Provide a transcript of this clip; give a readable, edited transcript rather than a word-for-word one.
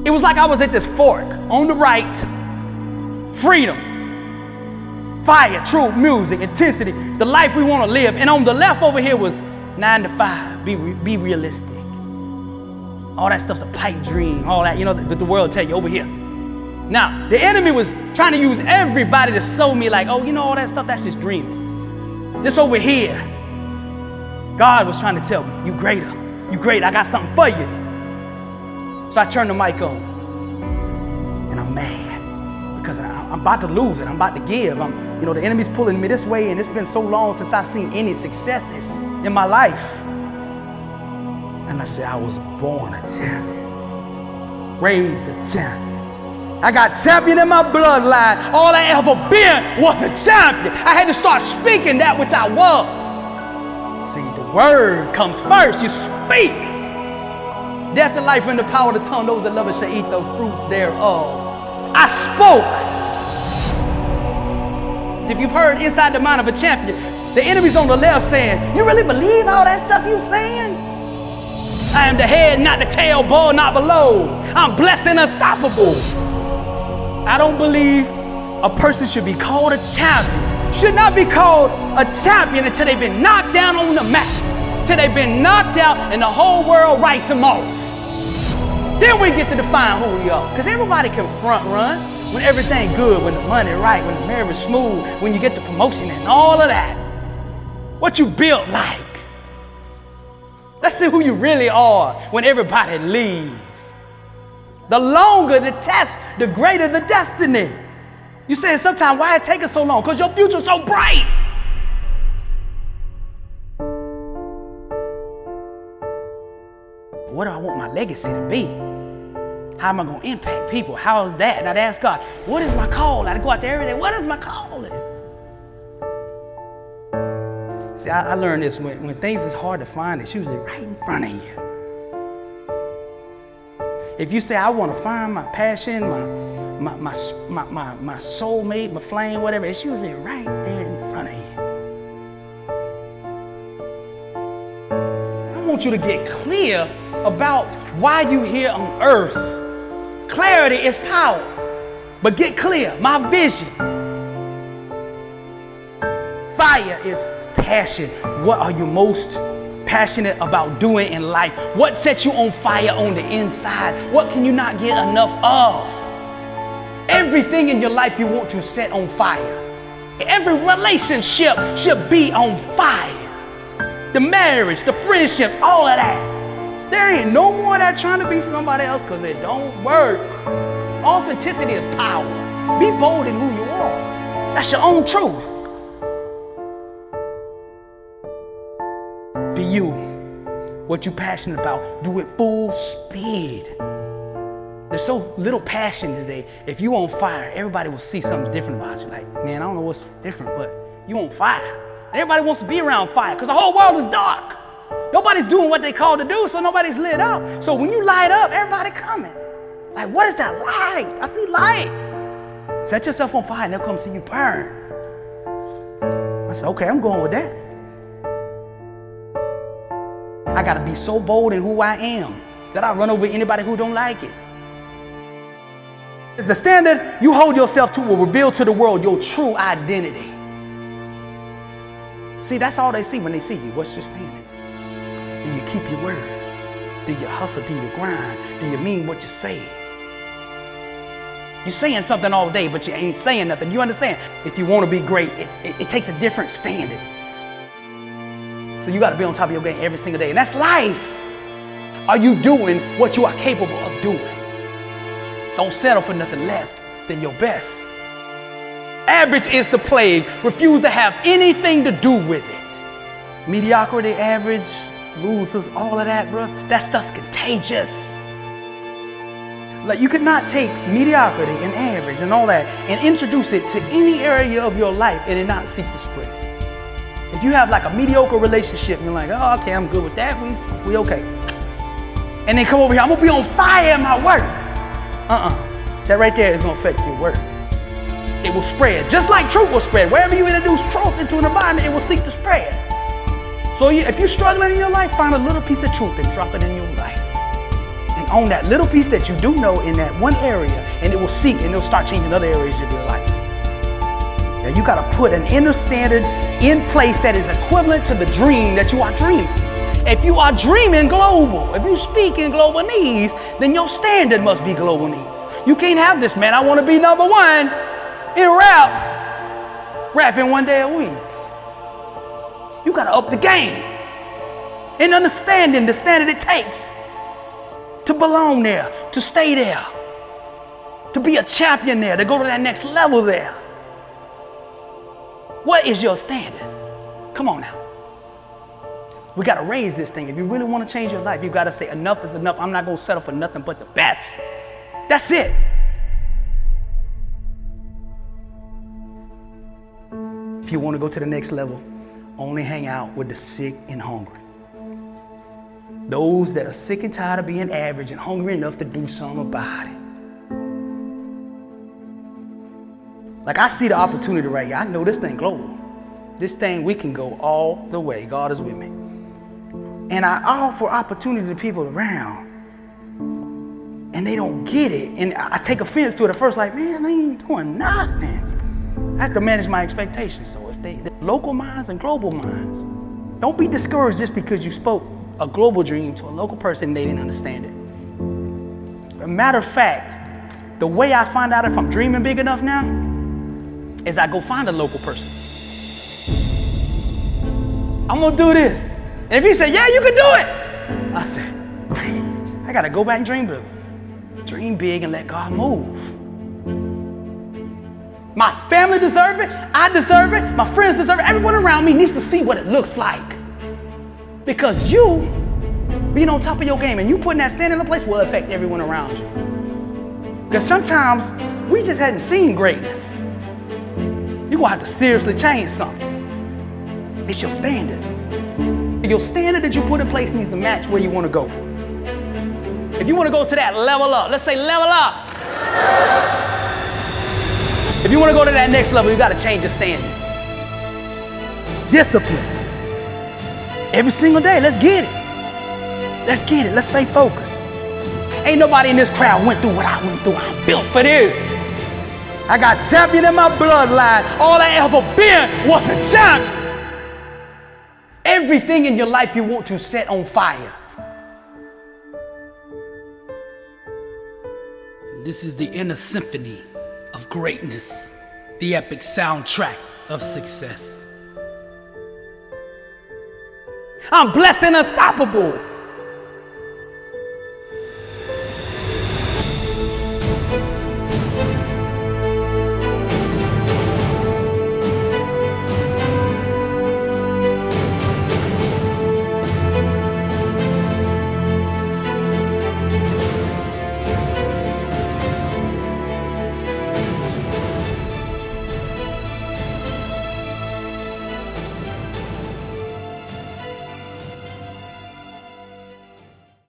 It was like I was at this fork. On the right, freedom, fire, truth, music, intensity, the life we want to live. And on the left over here was 9 to 5, be realistic. All that stuff's a pipe dream, all that, that the world tell you over here. Now, the enemy was trying to use everybody to show me like, oh, all that stuff, that's just dreaming. This over here, God was trying to tell me, you greater, I got something for you. So I turned the mic on, and I'm mad because I'm about to lose it, I'm about to give. The enemy's pulling me this way, and it's been so long since I've seen any successes in my life. And I said, I was born a champion, raised a champion. I got champion in my bloodline. All I ever been was a champion. I had to start speaking that which I was. See, the word comes first. You speak. Death and life in the power of the tongue. Those that love it shall eat the fruits thereof. I spoke. If you've heard inside the mind of a champion, the enemy's on the left saying, you really believe all that stuff you saying? I am the head, not the tail, above, not below. I'm blessed and unstoppable. I don't believe a person should be called a champion. Should not be called a champion until they've been knocked down on the map. Till they've been knocked out and the whole world writes them off. Then we get to define who we are. Because everybody can front run when everything good, when the money right, when the marriage smooth, when you get the promotion and all of that. What you built like. Let's see who you really are when everybody leaves. The longer the test, the greater the destiny. You say sometimes, why it take us so long? Because your future's so bright. What do I want my legacy to be? How am I going to impact people? How is that? And I'd ask God, what is my call? I'd go out there every day, what is my calling? See, I learned this, when things is hard to find, it's usually right in front of you. If you say, I want to find my passion, my soulmate, my flame, whatever, it's usually right there in front of you. I want you to get clear about why you're here on earth. Clarity is power, but get clear, my vision. Fire is passion. What are you most passionate about doing in life? What sets you on fire on the inside? What can you not get enough of? Everything in your life you want to set on fire. Every relationship should be on fire. The marriage, the friendships, all of that. There ain't no more of that trying to be somebody else because it don't work. Authenticity is power. Be bold in who you are. That's your own truth. Be you. What you passionate about, do it full speed. There's so little passion today. If you on fire, everybody will see something different about you. Like, man, I don't know what's different, but you on fire. Everybody wants to be around fire because the whole world is dark. Nobody's doing what they called to do, so nobody's lit up. So when you light up, everybody coming. Like, what is that light? I see light. Set yourself on fire and they'll come see you burn. I said, okay, I'm going with that. I gotta be so bold in who I am that I run over anybody who don't like it. It's the standard you hold yourself to will reveal to the world your true identity. See, that's all they see when they see you. What's your standard? Do you keep your word? Do you hustle? Do you grind? Do you mean what you say? You're saying something all day, but you ain't saying nothing. You understand? If you want to be great, it takes a different standard. So you got to be on top of your game every single day. And that's life. Are you doing what you are capable of doing? Don't settle for nothing less than your best. Average is the plague. Refuse to have anything to do with it. Mediocrity, average, losers, all of that, bro. That stuff's contagious. Like, you could not take mediocrity and average and all that and introduce it to any area of your life and it not seek to spread. If you have like a mediocre relationship and you're like, oh, okay, I'm good with that, we okay. And then come over here, I'm gonna be on fire in my work. That right there is gonna affect your work. It will spread, just like truth will spread. Wherever you introduce truth into an environment, it will seek to spread. So if you're struggling in your life, find a little piece of truth and drop it in your life. And on that little piece that you do know in that one area, and it will seek and it'll start changing other areas of your life. Now you got to put an inner standard in place that is equivalent to the dream that you are dreaming. If you are dreaming global, if you speak in global needs, then your standard must be global needs. You can't have this, man, I want to be number one in rap, rapping one day a week. You got to up the game and understanding the standard it takes to belong there, to stay there, to be a champion there, to go to that next level there. What is your standard? Come on now. We got to raise this thing. If you really want to change your life, you got to say enough is enough. I'm not going to settle for nothing but the best. That's it. If you want to go to the next level, only hang out with the sick and hungry. Those that are sick and tired of being average and hungry enough to do something about it. Like, I see the opportunity right here. I know this thing global. This thing, we can go all the way. God is with me. And I offer opportunity to people around, and they don't get it. And I take offense to it at first, like, man, they ain't doing nothing. I have to manage my expectations. So if they local minds and global minds, don't be discouraged just because you spoke a global dream to a local person and they didn't understand it. As a matter of fact, the way I find out if I'm dreaming big enough now is I go find a local person. I'm gonna do this. And if he said, yeah, you can do it, I said, dang, I gotta go back and dream big. Dream big and let God move. My family deserve it, I deserve it, my friends deserve it, everyone around me needs to see what it looks like. Because you being on top of your game and you putting that standard in place will affect everyone around you. Because sometimes we just hadn't seen greatness. You're gonna have to seriously change something. It's your standard. Your standard that you put in place needs to match where you want to go. If you want to go to that level up, let's say level up. If you want to go to that next level, you got to change your standard. Discipline. Every single day, let's get it. Let's get it. Let's stay focused. Ain't nobody in this crowd went through what I went through. I'm built for this. I got champion in my bloodline. All I ever been was a champion. Everything in your life you want to set on fire. This is the inner symphony of greatness, the epic soundtrack of success. I'm blessed and unstoppable.